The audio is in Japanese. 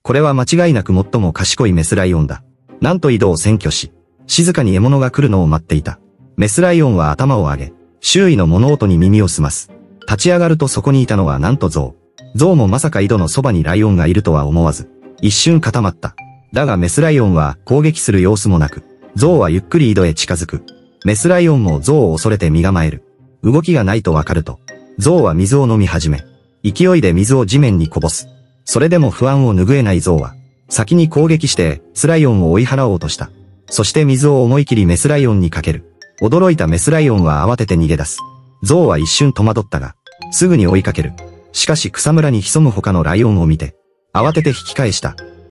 これは間違いなく最も賢いメスライオンだ。なんと井戸を占拠し、静かに獲物が来るのを待っていた。メスライオンは頭を上げ、周囲の物音に耳を澄ます。立ち上がるとそこにいたのはなんとゾウ。ゾウもまさか井戸のそばにライオンがいるとは思わず、一瞬固まった。だがメスライオンは攻撃する様子もなく、ゾウはゆっくり井戸へ近づく。メスライオンもゾウを恐れて身構える。動きがないとわかると、ゾウは水を飲み始め、勢いで水を地面にこぼす。それでも不安を拭えないゾウは、先に攻撃して、スライオンを追い払おうとした。そして水を思い切りメスライオンにかける。驚いたメスライオンは慌てて逃げ出す。ゾウは一瞬戸惑ったが、すぐに追いかける。しかし草むらに潜む他のライオンを見て、慌てて引き返した。